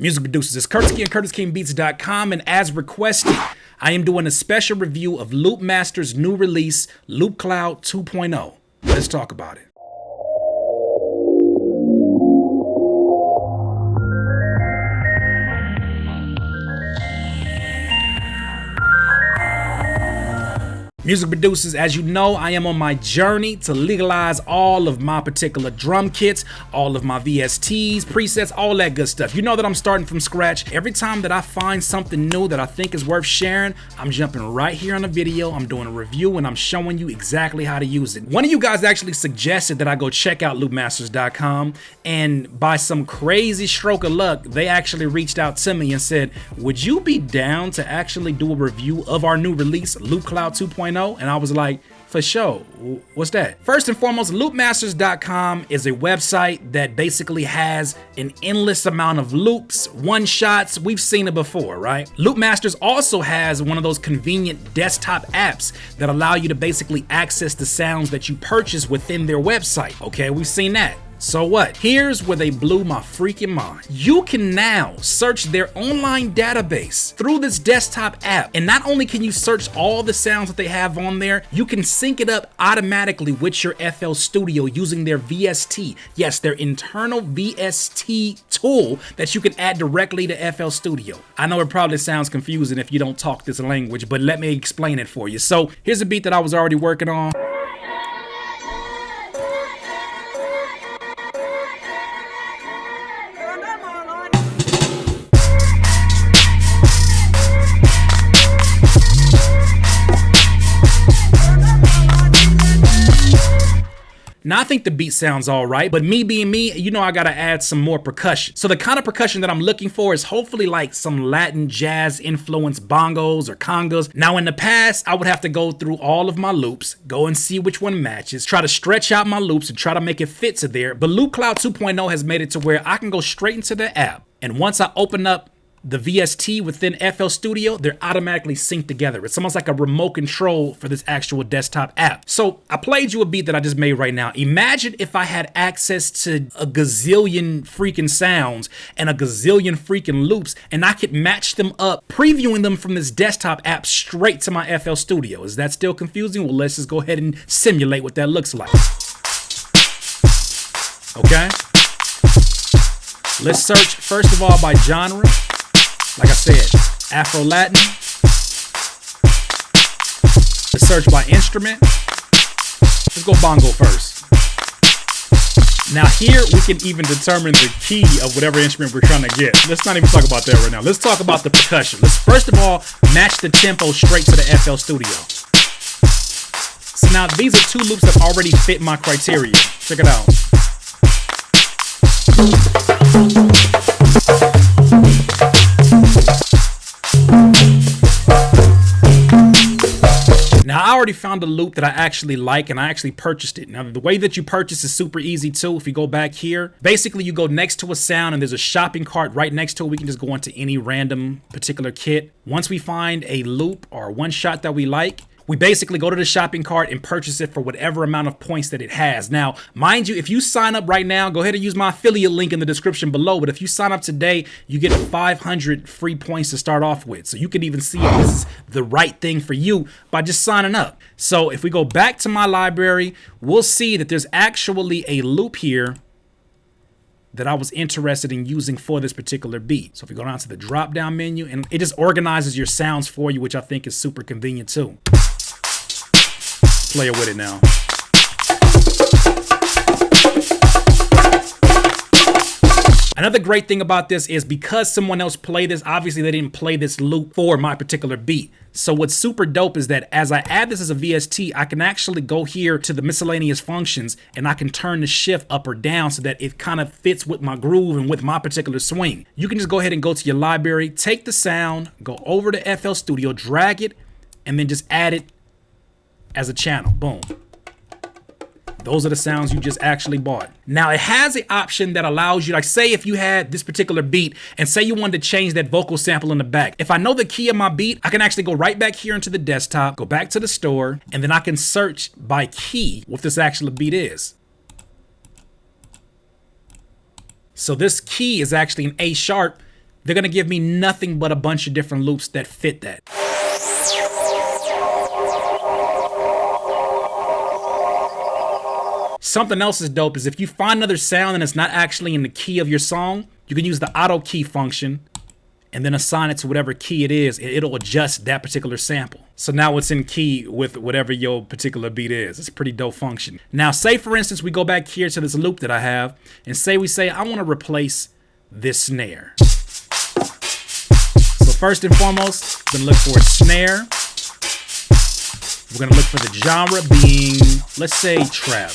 Music producers, it's Curtis King, CurtisKingBeats.com, and as requested, I am doing a special review of Loopmaster's new release, LoopCloud 2.0. Let's talk about it. Music producers, as you know, I am on my journey to legalize all of my particular drum kits, all of my VSTs, presets, all that good stuff. You know that I'm starting from scratch. Every time that I find something new that I think is worth sharing, I'm jumping right here on a video, I'm doing a review, and I'm showing you exactly how to use it. One of you guys actually suggested that I go check out loopmasters.com, and by some crazy stroke of luck, they actually reached out to me and said, would you be down to actually do a review of our new release, LoopCloud 2.0? And I was like, for sure. What's that? First and foremost, loopmasters.com is a website that basically has an endless amount of loops, one-shots. We've seen it before, right? Loopmasters also has one of those convenient desktop apps that allow you to basically access the sounds that you purchase within their website. Okay, we've seen that. So what? Here's where they blew my freaking mind. You can now search their online database through this desktop app. And not only can you search all the sounds that they have on there, you can sync it up automatically with your FL Studio using their VST. Yes, their internal VST tool that you can add directly to FL Studio. I know it probably sounds confusing if you don't talk this language, but let me explain it for you. So here's a beat that I was already working on. Now, I think the beat sounds all right, but me being me, you know I gotta add some more percussion. So the kind of percussion that I'm looking for is hopefully like some Latin jazz influenced bongos or congas. Now, in the past, I would have to go through all of my loops, go and see which one matches, try to stretch out my loops and try to make it fit to there. But LoopCloud 2.0 has made it to where I can go straight into the app. And once I open up the VST within FL Studio, they're automatically synced together. It's almost like a remote control for this actual desktop app. So I played you a beat that I just made right now. Imagine if I had access to a gazillion freaking sounds and a gazillion freaking loops, and I could match them up, previewing them from this desktop app straight to my FL Studio. Is that still confusing? Well, let's just go ahead and simulate what that looks like. Okay. Let's search first of all by genre. Like I said, Afro-Latin. Let's search by instrument. Let's go bongo first. Now here we can even determine the key of whatever instrument we're trying to get. Let's not even talk about that right now. Let's talk about the percussion. Let's first of all match the tempo straight to the FL Studio. So now these are two loops that already fit my criteria. Check it out. Now, I already found a loop that I actually like, and I actually purchased it. Now, the way that you purchase is super easy too. If you go back here, basically you go next to a sound and there's a shopping cart right next to it. We can just go into any random particular kit. Once we find a loop or one shot that we like, we basically go to the shopping cart and purchase it for whatever amount of points that it has. Now, mind you, if you sign up right now, go ahead and use my affiliate link in the description below. But if you sign up today, you get 500 free points to start off with. So you can even see if this is the right thing for you by just signing up. So if we go back to my library, we'll see that there's actually a loop here that I was interested in using for this particular beat. So if we go down to the drop down menu, and it just organizes your sounds for you, which I think is super convenient too. Play it with it now. Another great thing about this is because someone else played this, obviously they didn't play this loop for my particular beat. So what's super dope is that as I add this as a VST, I can actually go here to the miscellaneous functions and I can turn the shift up or down so that it kind of fits with my groove and with my particular swing. You can just go ahead and go to your library, take the sound, go over to FL Studio, drag it, and then just add it as a channel. Boom. Those are the sounds you just actually bought. Now it has an option that allows you, like say if you had this particular beat and say you wanted to change that vocal sample in the back. If I know the key of my beat, I can actually go right back here into the desktop, go back to the store, and then I can search by key what this actual beat is. So this key is actually an A sharp, they're gonna give me nothing but a bunch of different loops that fit that. Something else is dope is if you find another sound and it's not actually in the key of your song, you can use the auto key function and then assign it to whatever key it is, and it'll adjust that particular sample. So now it's in key with whatever your particular beat is. It's a pretty dope function. Now, say for instance, we go back here to this loop that I have, and say I want to replace this snare. So first and foremost, we're gonna look for a snare. We're gonna look for the genre being, let's say, trap.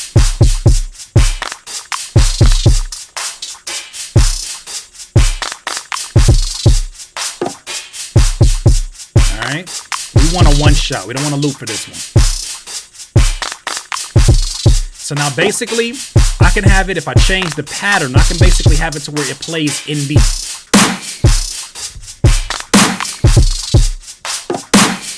Alright, we want a one shot. We don't want to loop for this one. So now basically, I can have it, if I change the pattern, I can basically have it to where it plays in beat.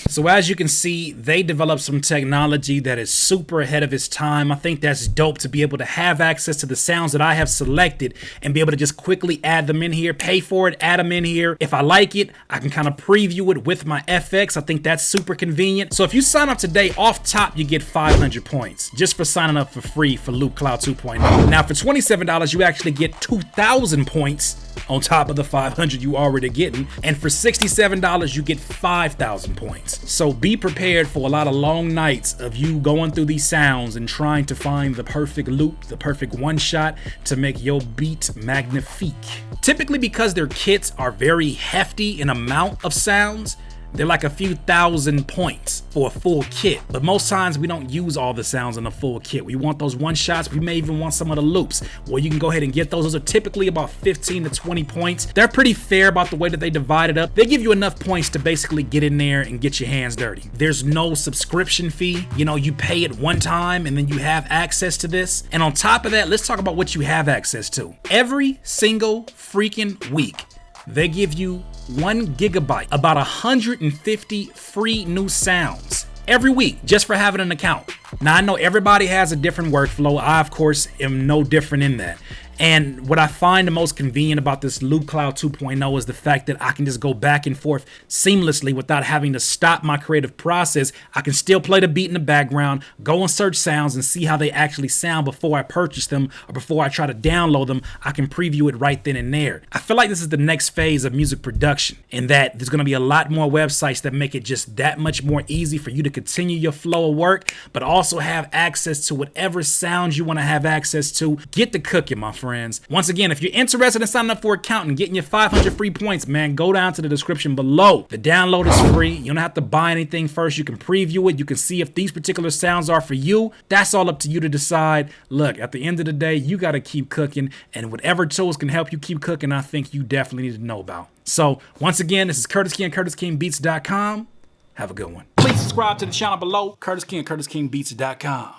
So as you can see, they developed some technology that is super ahead of its time. I think that's dope to be able to have access to the sounds that I have selected and be able to just quickly add them in here, pay for it, add them in here. If I like it, I can kind of preview it with my FX. I think that's super convenient. So if you sign up today, off top, you get 500 points just for signing up for free for LoopCloud 2.0. Now for $27, you actually get 2,000 points on top of the 500 you already getting. And for $67, you get 5,000 points. So be prepared for a lot of long nights of you going through these sounds and trying to find the perfect loop, the perfect one shot to make your beat magnifique. Typically, because their kits are very hefty in amount of sounds, they're like a few thousand points for a full kit. But most times we don't use all the sounds in a full kit. We want those one shots. We may even want some of the loops. Well, you can go ahead and get those. Those are typically about 15 to 20 points. They're pretty fair about the way that they divide it up. They give you enough points to basically get in there and get your hands dirty. There's no subscription fee. You know, you pay it one time and then you have access to this. And on top of that, let's talk about what you have access to. Every single freaking week, they give you 1 gigabyte, about 150 free new sounds every week just for having an account. Now, I know everybody has a different workflow. I, of course, am no different in that. And what I find the most convenient about this LoopCloud 2.0 is the fact that I can just go back and forth seamlessly without having to stop my creative process. I can still play the beat in the background, go and search sounds and see how they actually sound before I purchase them or before I try to download them. I can preview it right then and there. I feel like this is the next phase of music production, in that there's going to be a lot more websites that make it just that much more easy for you to continue your flow of work, but also have access to whatever sounds you want to have access to. Get the cooking, my friend. Once again, if you're interested in signing up for an account and getting your 500 free points, man, go down to the description below. The download is free. You don't have to buy anything first. You can preview it. You can see if these particular sounds are for you. That's all up to you to decide. Look, at the end of the day, you got to keep cooking, and whatever tools can help you keep cooking, I think you definitely need to know about. So once again, this is Curtis King, CurtisKingBeats.com. Have a good one. Please subscribe to the channel below, Curtis King, CurtisKingBeats.com.